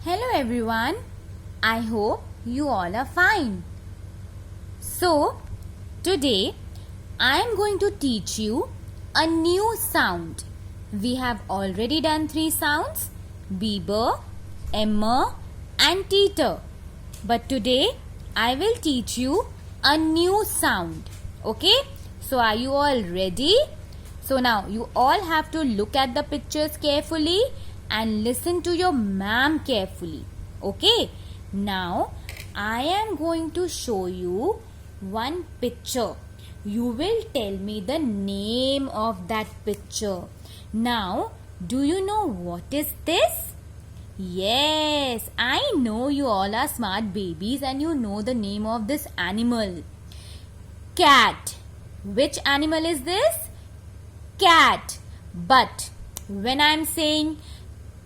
Hello everyone, I hope you all are fine. So, today I am going to teach you a new sound. We have already done 3 sounds, Bieber, Emmer and Teeter. But today I will teach you a new sound. Okay? So are you all ready? So now you all have to look at the pictures carefully and listen to your ma'am carefully. Okay? Now I am going to show you one picture. You will tell me the name of that picture. Now, do you know what is this? Yes, I know you all are smart babies and you know the name of this animal. Cat. Which animal is this? Cat. But when I am saying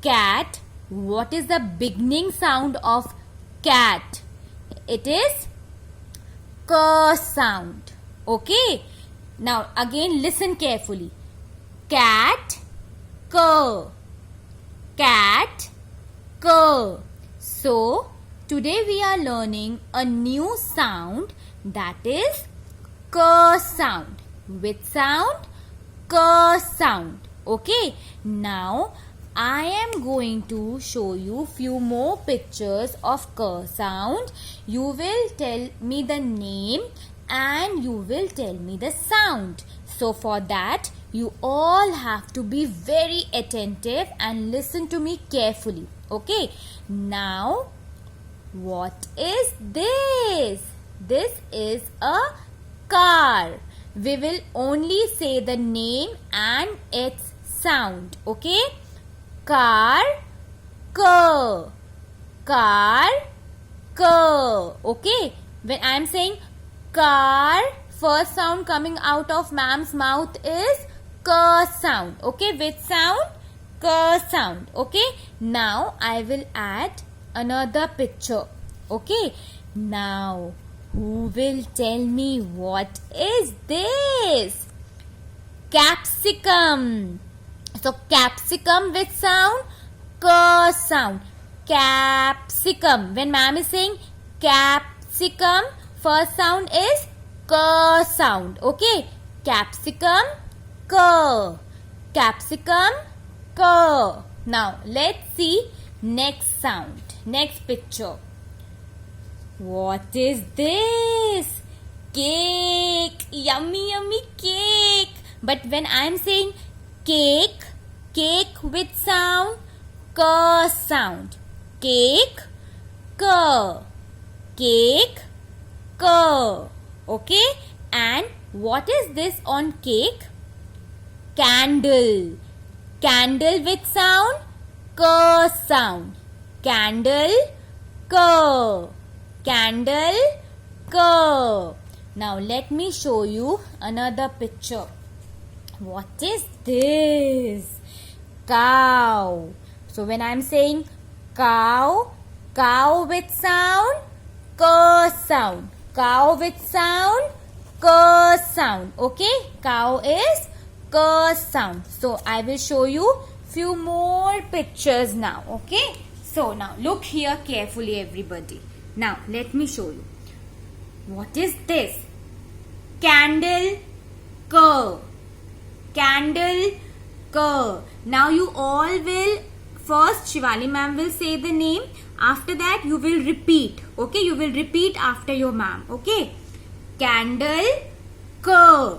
cat, what is the beginning sound of cat? It is k sound. Okay. Now again listen carefully. Cat, k. Cat, k. So today we are learning a new sound, that is k sound. Which sound? K sound. Okay. Now I am going to show you few more pictures of k sound. You will tell me the name and you will tell me the sound. So for that you all have to be very attentive and listen to me carefully. Okay. Now what is this? This is a car. We will only say the name and its sound. Okay. Car, k. Car, k. Okay. When I am saying car, first sound coming out of ma'am's mouth is k sound. Okay. Which sound? K sound. Okay. Now I will add another picture. Okay. Now who will tell me what is this? Capsicum. So capsicum with sound? K sound. Capsicum. When ma'am is saying capsicum, first sound is k sound. Okay. Capsicum, k. Capsicum, k. Now let's see next sound. Next picture. What is this? Cake. Yummy, yummy cake. But when I am saying cake, cake with sound, k sound. Cake, k. Cake, k. Okay. And what is this on cake? Candle. Candle with sound, k sound. Candle, k. Candle, k. Now let me show you another picture. What is this? Cow. So when I am saying cow, cow with sound, k sound. Cow with sound, k sound. Okay. Cow is k sound. So I will show you few more pictures now. Okay. So now look here carefully everybody. Now let me show you. What is this? Candle, k. Candle, k. Now you all will, first Shivali ma'am will say the name. After that you will repeat. Okay, you will repeat after your ma'am. Okay. Candle, k.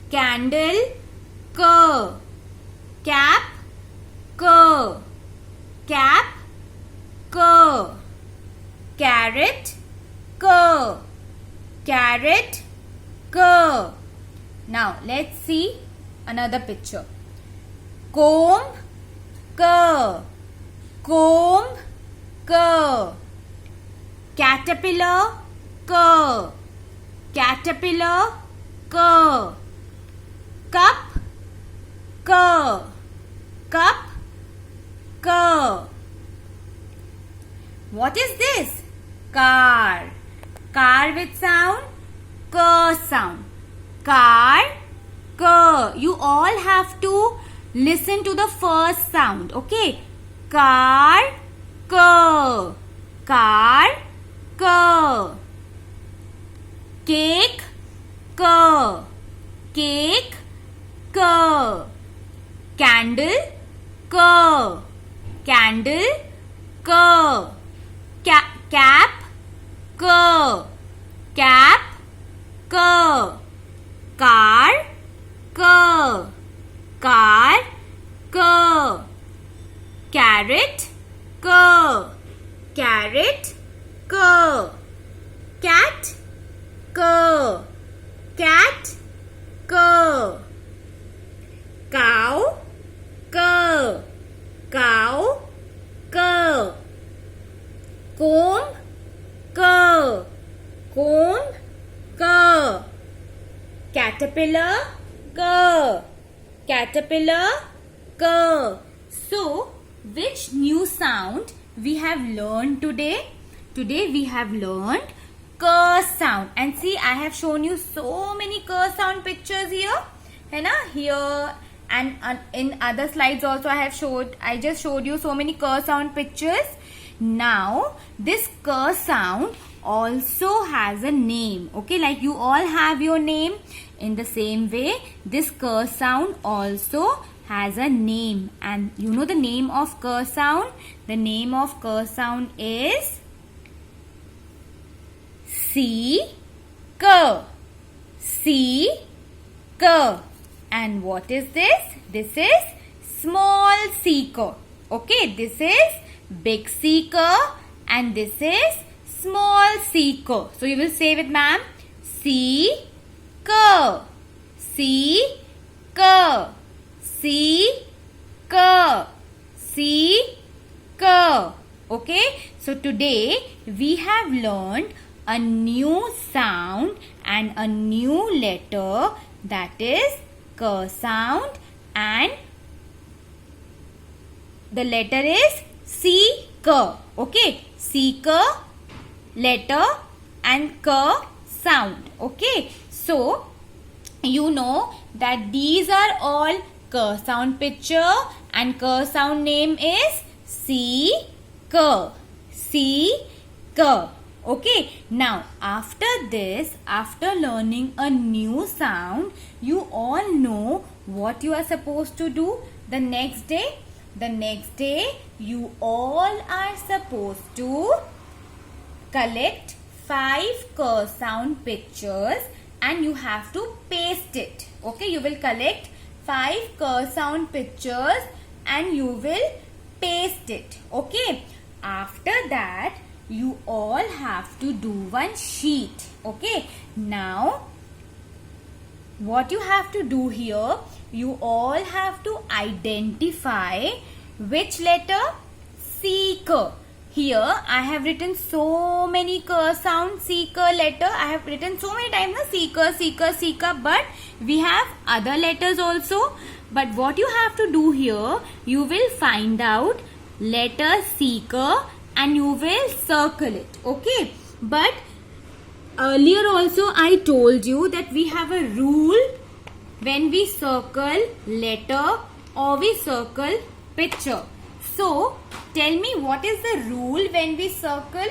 Candle, k. Cap, k. Cap, k. Carrot, k. Carrot, k. Now let's see another picture. Comb, k. Comb, k. Caterpillar, k. Caterpillar, k. Cup, k. Cup, k. What is this? Car. Car with sound, k sound. Car, k. You all have to listen to the first sound. Okay. Car, K. Car. K. Cake. K. Cake. K. Candle. K. Candle. K. Cap. K. Cap. K. Car. K. Car. K. Carrot. K. Carrot. K. Cat. K. Cat. K. Cow. K. Cow. K. Comb. K. Comb. K. Caterpillar. K. Caterpillar. K. So, which new sound we have learned today? Today we have learned K sound. And see, I have shown you so many K sound pictures here. है ना? Here and in other slides also I just showed you so many K sound pictures. Now, this K sound also has a name. Okay, like you all have your name. In the same way, this K sound also has a name. And you know the name of K sound? The name of K sound is C, K. C, K. And what is this? This is small seeker. Okay, this is big seeker and this is small seeker. So you will say with ma'am, seeker, seeker, seeker, seeker. Okay, so today we have learned a new sound and a new letter, that is K sound, and the letter is seeker. Okay, seeker, letter and K sound. Okay, so you know that these are all K sound picture and K sound name is seeker. Seeker. Okay, now after this, after learning a new sound, you all know what you are supposed to do the next day. The next day, you all are supposed to collect 5 K sound pictures and you have to paste it. Okay, you will collect 5 K sound pictures and you will paste it. Okay, after that, you all have to do one sheet. Okay, now what you have to do here, you all have to identify which letter? Seeker. Here I have written so many K sound seeker letter. I have written so many times seeker, seeker, seeker, but we have other letters also. But what you have to do here, you will find out letter seeker and you will circle it. Okay, but earlier also I told you that we have a rule when we circle letter or we circle picture. So tell me, what is the rule when we circle?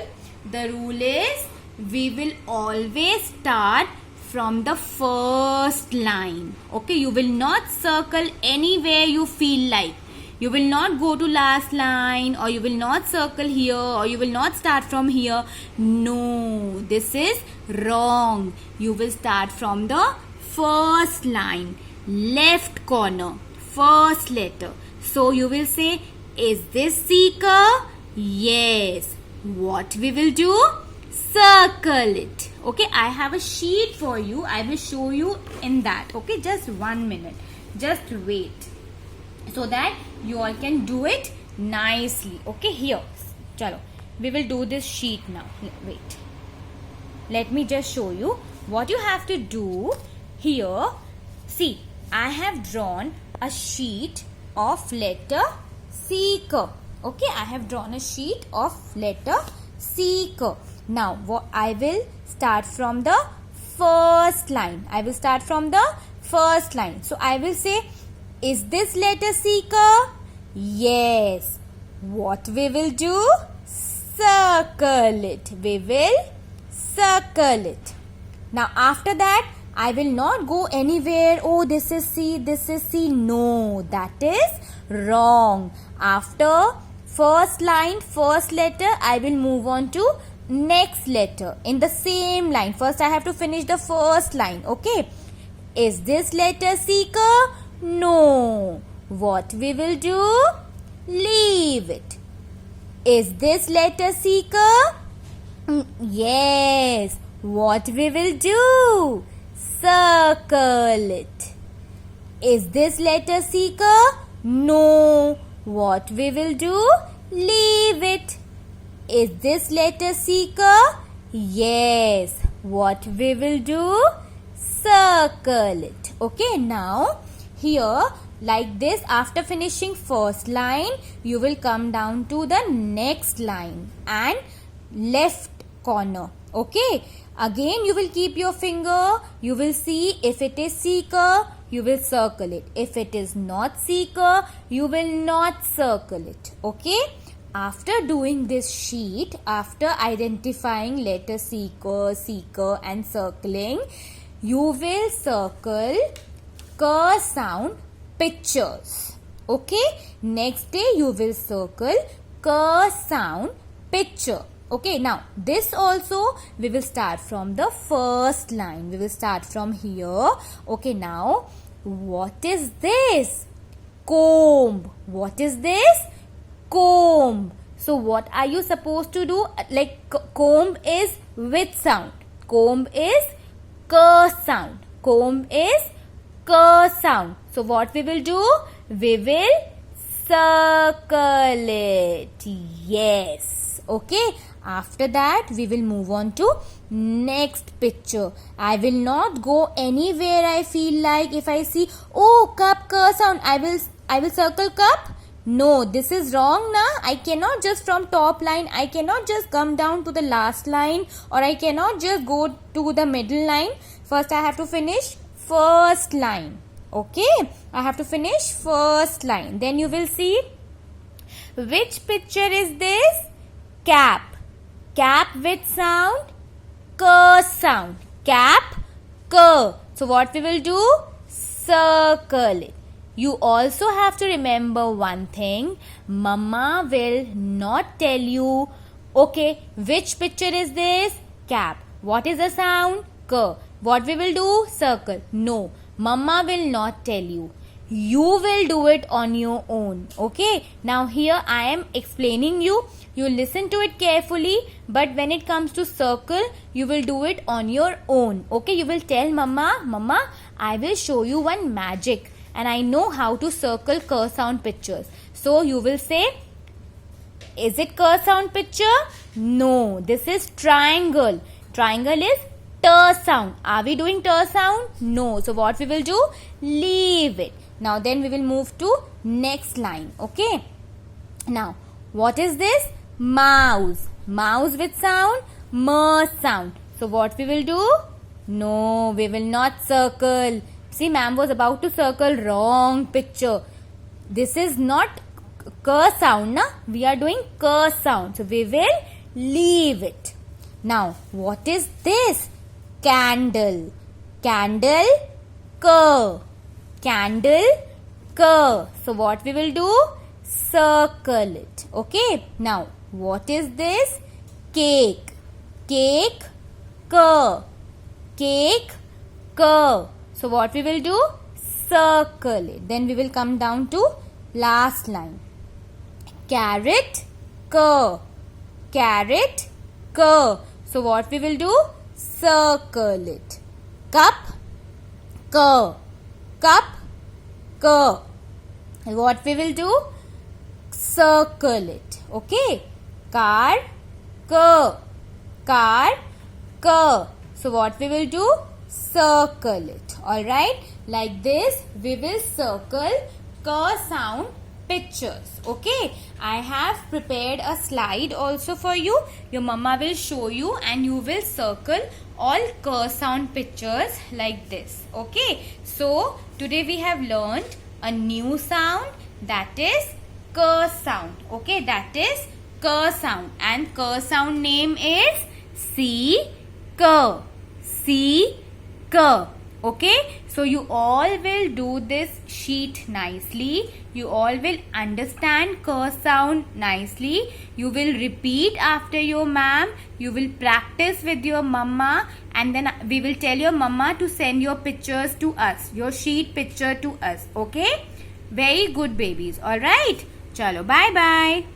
The rule is we will always start from the first line. Okay, you will not circle anywhere you feel like. You will not go to last line, or you will not circle here, or you will not start from here. No, this is wrong. You will start from the first line, left corner, first letter. So you will say, is this seeker? Yes. What we will do? Circle it. Okay, I have a sheet for you. I will show you in that. Okay, just 1 minute. Just wait, so that you all can do it nicely. Okay, here. Chalo. We will do this sheet now. Wait. Let me just show you what you have to do here. See, I have drawn a sheet of letter seeker. Okay, I have drawn a sheet of letter seeker. Now, I will start from the first line. I will start from the first line. So, I will say, is this letter seeker? Yes. what we will do? Circle it. We will circle it. Now after that, I will not go anywhere. Oh, this is C, this is C. No, that is wrong. After first line, first letter, I will move on to next letter in the same line. First, I have to finish the first line. Okay. Is this letter C? No. What we will do? Leave it. Is this letter C? Yes. What we will do? Circle it. Is this letter C? No. What we will do? Leave it. Is this letter C? Yes. What we will do? Circle it. Okay, now here like this, after finishing first line, you will come down to the next line and left corner. Okay, again you will keep your finger. You will see if it is seeker, you will circle it. If it is not seeker, you will not circle it. Okay, after doing this sheet, after identifying letter seeker, seeker and circling, you will circle k sound pictures. Okay, next day you will circle k sound picture. Okay, now this also we will start from the first line. We will start from here. Okay, now what is this? Comb. What is this? Comb. So what are you supposed to do? Like comb is which sound? Comb is k sound. Comb is k sound. So what we will do? We will circle it. Yes. Okay. After that, we will move on to next picture. I will not go anywhere I feel like. If I see, oh, cup, k sound, I will circle cup. No, this is wrong na. I cannot just from top line, I cannot just come down to the last line, or I cannot just go to the middle line. First, I have to finish first line. Okay, I have to finish first line. Then you will see which picture is this? Cap. Cap with sound? K sound. Cap, K. So what we will do? Circle it. You also have to remember one thing. Mama will not tell you, okay, which picture is this? Cap. What is the sound? K. What we will do? Circle. No. Mama will not tell you. You will do it on your own. Okay. Now here I am explaining you. You listen to it carefully. But when it comes to circle, you will do it on your own. Okay. You will tell Mama, Mama, I will show you one magic. And I know how to circle K sound pictures. So you will say, is it K sound picture? No. This is triangle. Triangle is T sound. Are we doing T sound? No. So what we will do? Leave it. Now then we will move to next line. Okay. Now what is this? Mouse. Mouse with sound? M sound. So what we will do? No, we will not circle. See, ma'am was about to circle wrong picture. This is not K sound, na? We are doing K sound. So we will leave it. Now what is this? Candle. Candle, K. Candle, K. So what we will do? Circle it. Okay. Now what is this? Cake. Cake, K. Cake, K. So what we will do? Circle it. Then we will come down to last line. Carrot, K. Carrot, K. So what we will do? Circle it. Cup, K. Cup, K. What we will do? Circle it. Okay. Car, K. Car, K. So what we will do? Circle it. Alright. Like this we will circle K sound pictures. Okay. I have prepared a slide also for you. Your mama will show you and you will circle all K sound pictures like this. Okay. So today we have learned a new sound, that is K sound. Okay, that is K sound. And K sound name is C, K. C, K. Okay, so you all will do this sheet nicely. You all will understand K sound nicely. You will repeat after your ma'am. You will practice with your mama, and then we will tell your mama to send your pictures to us, your sheet picture to us. Okay, very good babies. All right, chalo, bye bye.